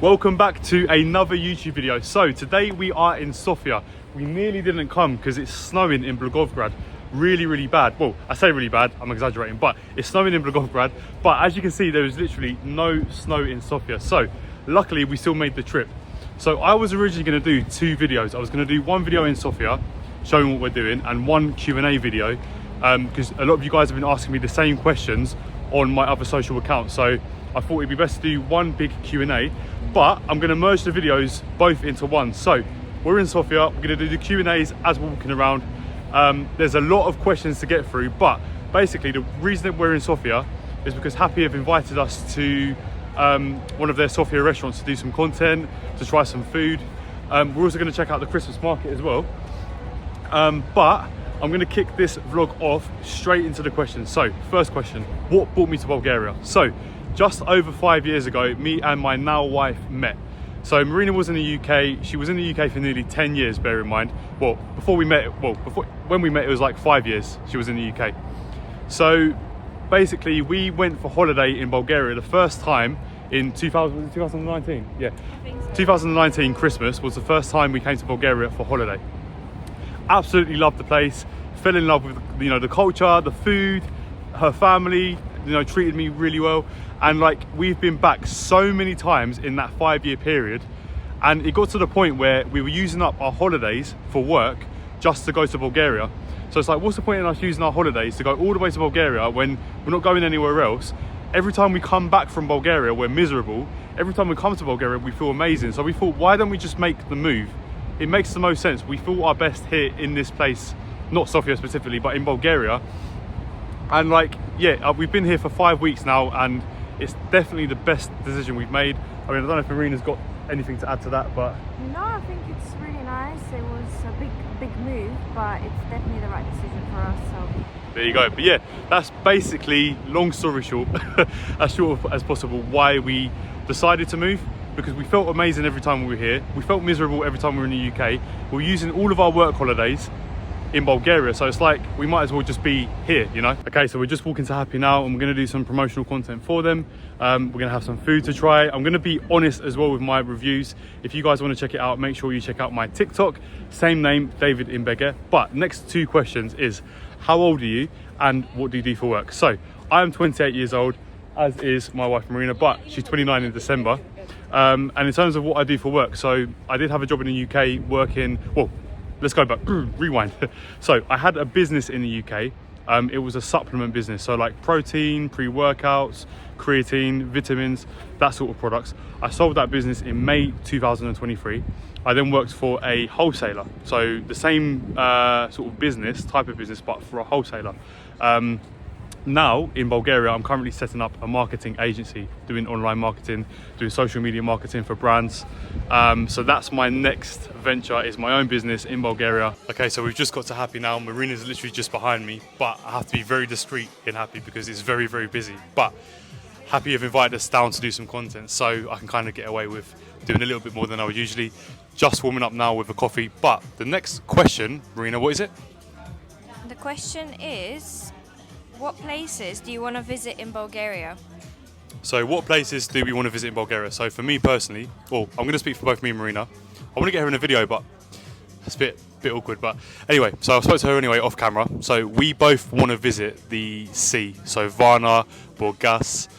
Welcome back to another YouTube video. So today we are in Sofia. We nearly didn't come because it's snowing in Bulgaria. Really bad. Well, I say really bad, I'm exaggerating, but it's snowing in Bulgaria. But as you can see, there is literally no snow in Sofia. So luckily we still made the trip. So I was originally going to do two videos. I was going to do one video in Sofia showing what we're doing and one Q&A video because a lot of you guys have been asking me the same questions on my other social accounts. So I thought it'd be best to do one big Q&A, but I'm going to merge the videos both into one. So we're in Sofia, we're going to do the Q&As as we're walking around. There's a lot of questions to get through, but basically the reason that we're in Sofia is because Happy have invited us to one of their Sofia restaurants to do some content, to try some food. We're also going to check out the Christmas market as well. But I'm going to kick this vlog off straight into the questions. So first question, what brought me to Bulgaria? So just over 5 years ago, me and my now wife met. So Marina was in the UK. She was in the UK for nearly 10 years, bear in mind. Well, when we met, it was like 5 years she was in the UK. So basically we went for holiday in Bulgaria the first time in 2019. Yeah, I think so. 2019 Christmas was the first time we came to Bulgaria for holiday. Absolutely loved the place, fell in love with the culture, the food, her family, treated me really well. And like, we've been back so many times in that 5 year period, and it got to the point where we were using up our holidays for work just to go to Bulgaria. So it's like, what's the point in us using our holidays to go all the way to Bulgaria when we're not going anywhere else? Every time we come back from Bulgaria, we're miserable. Every time we come to Bulgaria, we feel amazing. So we thought, why don't we just make the move? It makes the most sense. We feel our best here in this place, not Sofia specifically, but in Bulgaria. And like, yeah, we've been here for 5 weeks now, and it's definitely the best decision we've made. I mean, I don't know if Marina's got anything to add to that, but... No, I think it's really nice. It was a big move, but it's definitely the right decision for us, so... There you go. But yeah, that's basically, long story short, as short as possible, why we decided to move. Because we felt amazing every time we were here. We felt miserable every time we were in the UK. We're using all of our work holidays in Bulgaria, so it's like we might as well just be here, Okay, so we're just walking to Happy now, and we're going to do some promotional content for them. We're going to have some food to try. I'm going to be honest as well with my reviews. If you guys want to check it out, make sure you check out my TikTok, same name, David Imbege. But next two questions is, how old are you and what do you do for work? So I am 28 years old, as is my wife Marina, but she's 29 in December. And in terms of what I do for work, so I did have a job in the UK working, well, let's go back, rewind. So I had a business in the UK. It was a supplement business, so like protein, pre-workouts, creatine, vitamins, that sort of products. I sold that business in May 2023. I then worked for a wholesaler, so the same sort of business, type of business, but for a wholesaler. Now in Bulgaria, I'm currently setting up a marketing agency, doing online marketing, doing social media marketing for brands. So that's my next venture, is my own business in Bulgaria. Okay, so we've just got to Happy now. Marina's literally just behind me, but I have to be very discreet in Happy because it's very busy. But Happy have invited us down to do some content, so I can kind of get away with doing a little bit more than I would usually. Just warming up now with a coffee. But the next question, Marina, what is it? The question is, what places do you want to visit in Bulgaria? So what places do we want to visit in Bulgaria? So for me personally, well, I'm going to speak for both me and Marina. I want to get her in a video, but it's a bit awkward. But anyway, so I spoke to her anyway off camera. So we both want to visit the sea. So Varna, Burgas,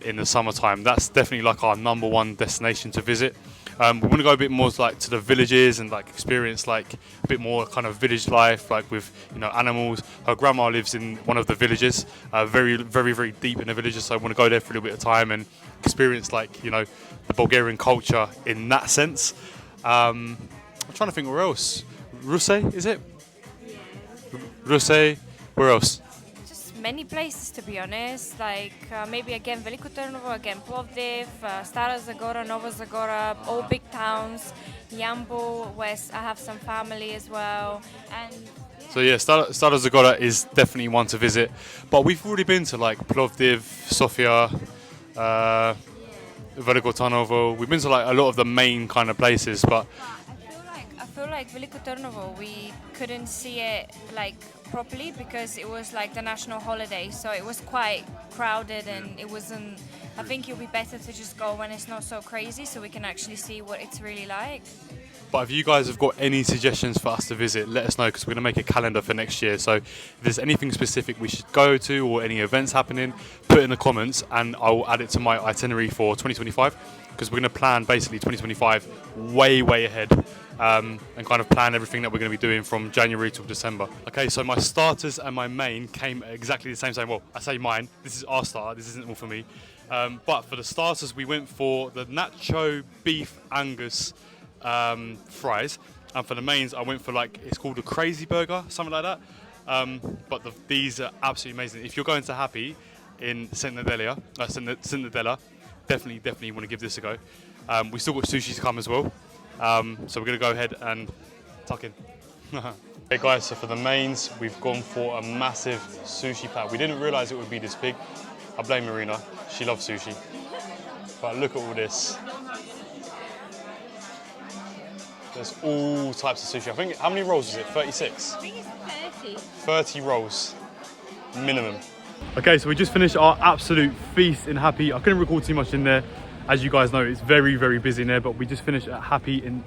in the summertime. That's definitely like our #1 destination to visit. We want to go a bit more like to the villages and like experience like a bit more kind of village life, like with animals. Her grandma lives in one of the villages, very deep in the villages. So I want to go there for a little bit of time and experience like the Bulgarian culture in that sense. I'm trying to think where else. Ruse, is it? Yeah. Ruse. Where else? Many places, to be honest, like maybe again Veliko Trnovo, again Plovdiv, Stara Zagora, Nova Zagora, all big towns, Yambu, where I have some family as well. And so yeah, Stara Zagora is definitely one to visit, but we've already been to like Plovdiv, Sofia, Veliko Trnovo. We've been to like a lot of the main kind of places, but I feel like Veliko Trnovo, we couldn't see it like properly because it was like the national holiday, so it was quite crowded and it wasn't. I think it'll be better to just go when it's not so crazy, so we can actually see what it's really like. But if you guys have got any suggestions for us to visit, let us know, because we're going to make a calendar for next year. So if there's anything specific we should go to or any events happening, put it in the comments and I'll add it to my itinerary for 2025, because we're going to plan basically 2025 way ahead and kind of plan everything that we're going to be doing from January till December. Okay, so my starters and my main came at exactly the same time. Well, I say mine, this is our starter, this isn't all for me. But for the starters, we went for the Nacho Beef Angus fries, and for the mains I went for, like, it's called a crazy burger, something like that, but these are absolutely amazing. If you're going to Happy in Saint Nadella, definitely want to give this a go. We still got sushi to come as well, so we're going to go ahead and tuck in. Hey guys, so for the mains we've gone for a massive sushi pack. We didn't realise it would be this big. I blame Marina, she loves sushi, but look at all this. There's all types of sushi. I think, how many rolls is it? 36? I think it's 30. 30 rolls, minimum. Okay, so we just finished our absolute feast in Happy. I couldn't record too much in there. As you guys know, it's very busy in there, but we just finished at Happy in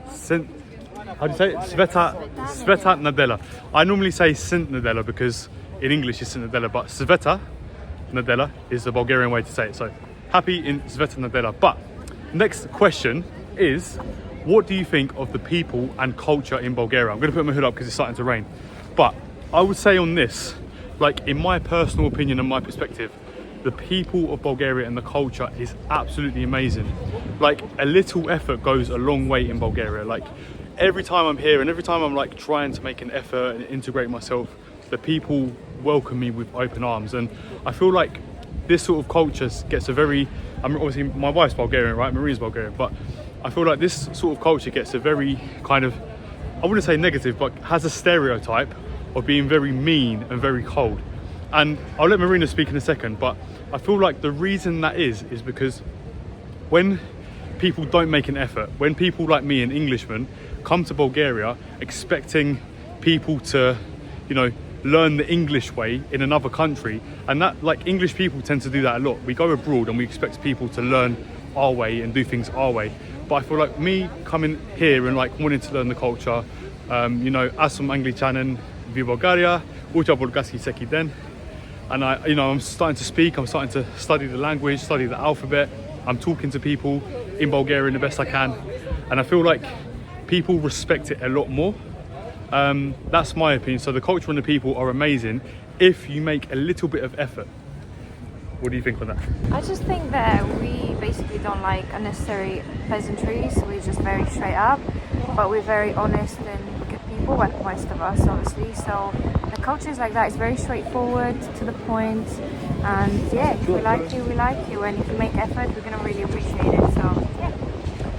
how do you say it? Sveta Nadella. I normally say Sint Nadella because in English it's Sint Nadella, but Sveta Nadella is the Bulgarian way to say it. So Happy in Sveta Nadella. But next question is, what do you think of the people and culture in Bulgaria? I'm going to put my hood up because it's starting to rain. But I would say on this, like, in my personal opinion and my perspective, the people of Bulgaria and the culture is absolutely amazing. Like, a little effort goes a long way in Bulgaria. Like, every time I'm here and every time I'm like trying to make an effort and integrate myself, the people welcome me with open arms. And I feel like this sort of culture gets a very, I mean, obviously my wife's Bulgarian, right? Maria's Bulgarian, but I feel like this sort of culture gets a very kind of, I wouldn't say negative, but has a stereotype of being very mean and very cold. And I'll let Marina speak in a second, but I feel like the reason that is because when people don't make an effort, when people like me, an Englishman, come to Bulgaria expecting people to, you know, learn the English way in another country, and that, like, English people tend to do that a lot. We go abroad and we expect people to learn our way and do things our way. But I feel like me coming here and like wanting to learn the culture, you know, as some Anglicanen v Bulgaria, ucha bulgarski seki den, and I'm starting to speak, I'm starting to study the language, study the alphabet. I'm talking to people in Bulgarian the best I can, and I feel like people respect it a lot more. That's my opinion. So the culture and the people are amazing if you make a little bit of effort. What do you think on that? I just think that we basically don't like unnecessary pleasantries. We're just very straight up, but we're very honest and good people, like most of us, obviously. So the culture is like that. It's very straightforward, to the point, and yeah, if we like you, we like you, and if you make effort, we're gonna really appreciate it. So yeah.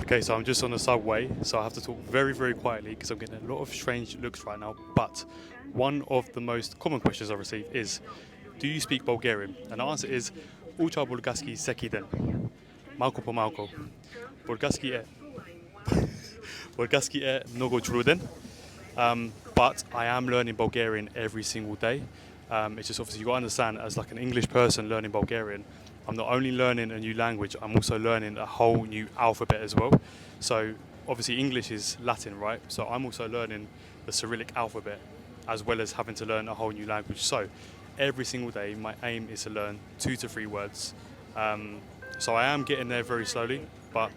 Okay, so I'm just on the subway, so I have to talk very quietly because I'm getting a lot of strange looks right now. But one of the most common questions I receive is, do you speak Bulgarian? And the answer is, ucha bulgarski seki den. Malko po malko. Bulgarski e mnogo truden. But I am learning Bulgarian every single day. It's just, obviously, you got to understand, as like an English person learning Bulgarian, I'm not only learning a new language, I'm also learning a whole new alphabet as well. So obviously English is Latin, right? So I'm also learning the Cyrillic alphabet, as well as having to learn a whole new language. So every single day, my aim is to learn 2 to 3 words. So I am getting there very slowly, but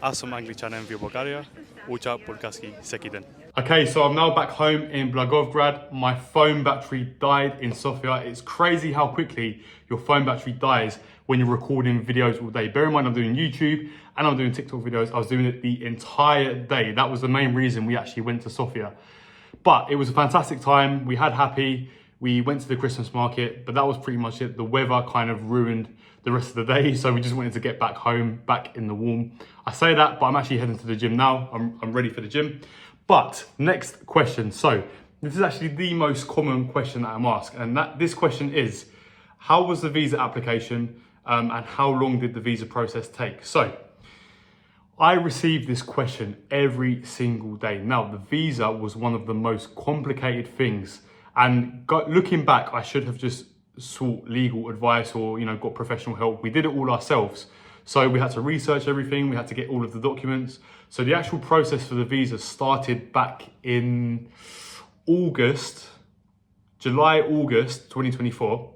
as some Anglicanen v Bulgaria, ucha bulgarski seki den. Okay, so I'm now back home in Blagovgrad. My phone battery died in Sofia. It's crazy how quickly your phone battery dies when you're recording videos all day. Bear in mind, I'm doing YouTube and I'm doing TikTok videos. I was doing it the entire day. That was the main reason we actually went to Sofia. But it was a fantastic time. We had Happy. We went to the Christmas market, but that was pretty much it. The weather kind of ruined the rest of the day, so we just wanted to get back home, back in the warm. I say that, but I'm actually heading to the gym now. I'm ready for the gym. But next question. So this is actually the most common question that I'm asked, and this question is, how was the visa application and how long did the visa process take? So I received this question every single day. Now, the visa was one of the most complicated things. And looking back, I should have just sought legal advice or, got professional help. We did it all ourselves. So we had to research everything. We had to get all of the documents. So the actual process for the visa started back in July, August 2024.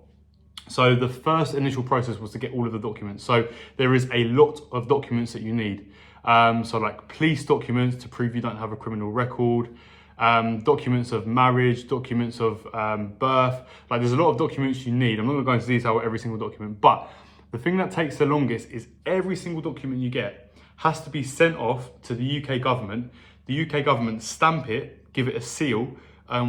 So the first initial process was to get all of the documents. So there is a lot of documents that you need. So like police documents to prove you don't have a criminal record, documents of marriage, documents of birth. Like there's a lot of documents you need. I'm not gonna go into detail with every single document, but the thing that takes the longest is every single document you get has to be sent off to the UK government. The UK government stamp it, give it a seal,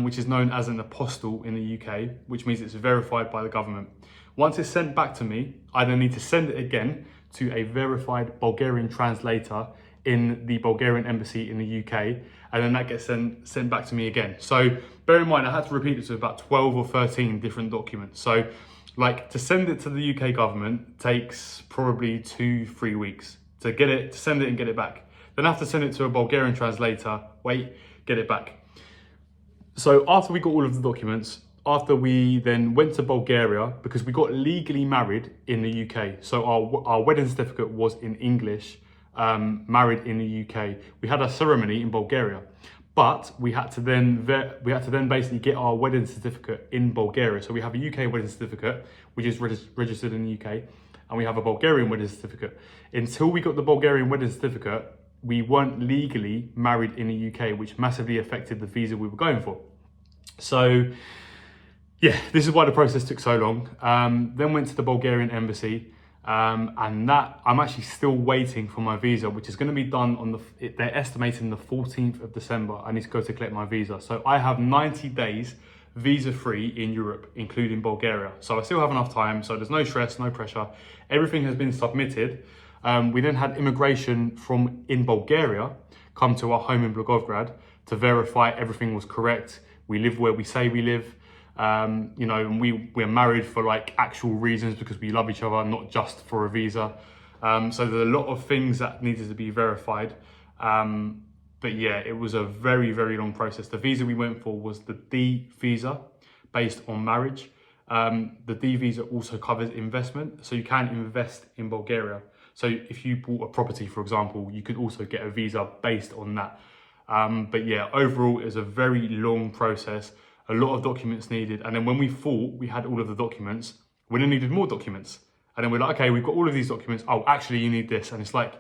which is known as an apostille in the UK, which means it's verified by the government. Once it's sent back to me, I then need to send it again to a verified Bulgarian translator in the Bulgarian embassy in the UK, and then that gets sent back to me again. So bear in mind, I had to repeat it to about 12 or 13 different documents. So like to send it to the UK government takes probably 2-3 weeks to send it and get it back. Then I have to send it to a Bulgarian translator, get it back. So after we got all of the documents, after we then went to Bulgaria, because we got legally married in the UK. So our wedding certificate was in English, married in the UK. We had a ceremony in Bulgaria, but we had to then basically get our wedding certificate in Bulgaria. So we have a UK wedding certificate, which is registered in the UK, and we have a Bulgarian wedding certificate. Until we got the Bulgarian wedding certificate, we weren't legally married in the UK, which massively affected the visa we were going for. So yeah, this is why the process took so long. Then went to the Bulgarian embassy, and that I'm actually still waiting for my visa, which is going to be done on they're estimating the 14th of December. I need to go to collect my visa. So I have 90 days visa-free in Europe, including Bulgaria. So I still have enough time. So there's no stress, no pressure. Everything has been submitted. We then had immigration from in Bulgaria come to our home in Blagoevgrad to verify everything was correct. We live where we say we live. And we're married for like actual reasons because we love each other, not just for a visa. So there's a lot of things that needed to be verified. But yeah, it was a very, very long process. The visa we went for was the D visa based on marriage. The D visa also covers investment. So you can invest in Bulgaria. So if you bought a property, for example, you could also get a visa based on that. But yeah, overall, it was a very long process. A lot of documents needed. And then when we thought we had all of the documents, we then needed more documents. And then we're like, okay, we've got all of these documents. Oh, actually you need this. And it's like,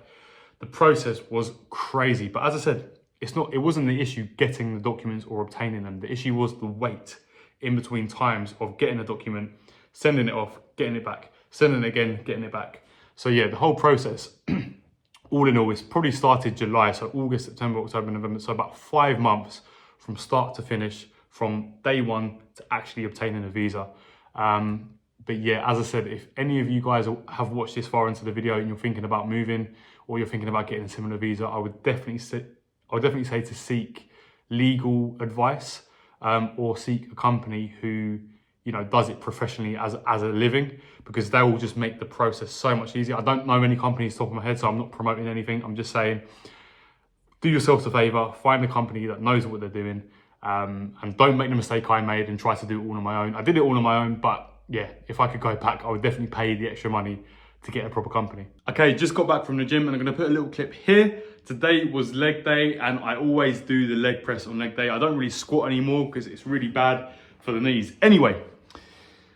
the process was crazy. But as I said, it wasn't the issue getting the documents or obtaining them. The issue was the wait in between times of getting a document, sending it off, getting it back, sending it again, getting it back. So yeah, the whole process, all in all, it's probably started July. So August, September, October, November. So about 5 months from start to finish, from day one to actually obtaining a visa. But yeah, as I said, if any of you guys have watched this far into the video and you're thinking about moving or you're thinking about getting a similar visa, I would definitely say to seek legal advice or seek a company who does it professionally as a living, because they will just make the process so much easier. I don't know any companies top of my head, so I'm not promoting anything. I'm just saying, do yourselves a favor, find a company that knows what they're doing. And don't make the mistake I made and try to do it all on my own. I did it all on my own, but yeah, if I could go back, I would definitely pay the extra money to get a proper company. Okay, just got back from the gym and I'm gonna put a little clip here. Today was leg day and I always do the leg press on leg day. I don't really squat anymore because it's really bad for the knees. Anyway,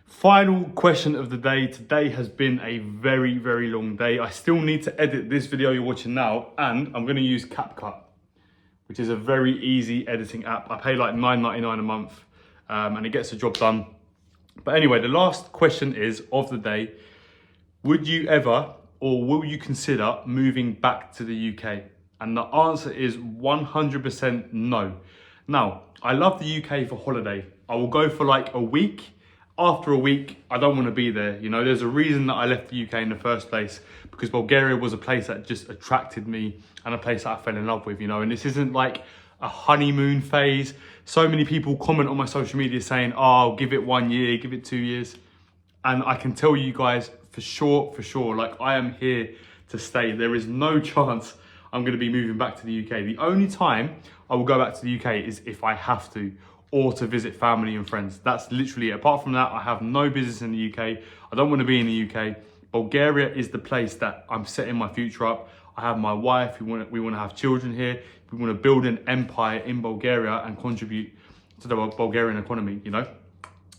final question of the day. Today has been a very, very long day. I still need to edit this video you're watching now, and I'm gonna use CapCut, which is a very easy editing app. I pay like $9.99 a month and it gets the job done. But anyway, the last question is of the day, would you ever or will you consider moving back to the UK? And the answer is 100% no. Now, I love the UK for holiday. I will go for like a week. After a week, I don't want to be there. There's a reason that I left the UK in the first place, because Bulgaria was a place that just attracted me and a place that I fell in love with, and this isn't like a honeymoon phase. So many people comment on my social media saying, oh, give it 1 year, give it 2 years. And I can tell you guys for sure, like I am here to stay. There is no chance I'm going to be moving back to the UK. The only time I will go back to the UK is if I have to, or to visit family and friends. That's literally it. Apart from that, I have no business in the UK. I don't want to be in the UK. Bulgaria is the place that I'm setting my future up. I have my wife, we want to have children here. We want to build an empire in Bulgaria and contribute to the Bulgarian economy, you know?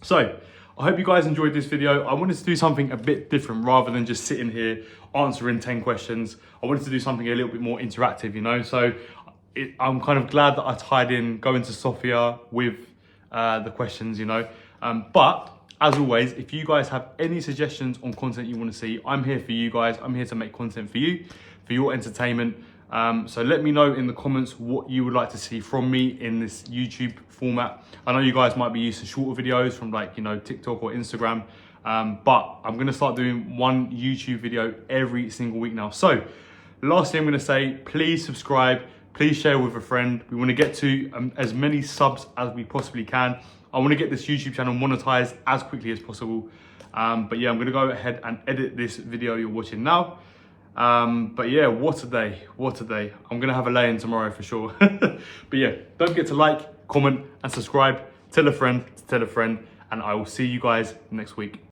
So, I hope you guys enjoyed this video. I wanted to do something a bit different rather than just sitting here answering 10 questions. I wanted to do something a little bit more interactive, you know? So, I'm kind of glad that I tied in going to Sofia with the questions, you know? But, as always, if you guys have any suggestions on content you want to see, I'm here for you guys. I'm here to make content for you, for your entertainment. So let me know in the comments what you would like to see from me in this YouTube format. I know you guys might be used to shorter videos from like, you know, TikTok or Instagram, but I'm going to start doing one YouTube video every single week now. So lastly, I'm going to say, please subscribe, please share with a friend. We want to get to as many subs as we possibly can. I want to get this YouTube channel monetized as quickly as possible. But yeah, I'm going to go ahead and edit this video you're watching now. But yeah, what a day, what a day. I'm going to have a lay-in tomorrow for sure. But yeah, don't forget to like, comment and subscribe. Tell a friend to tell a friend. And I will see you guys next week.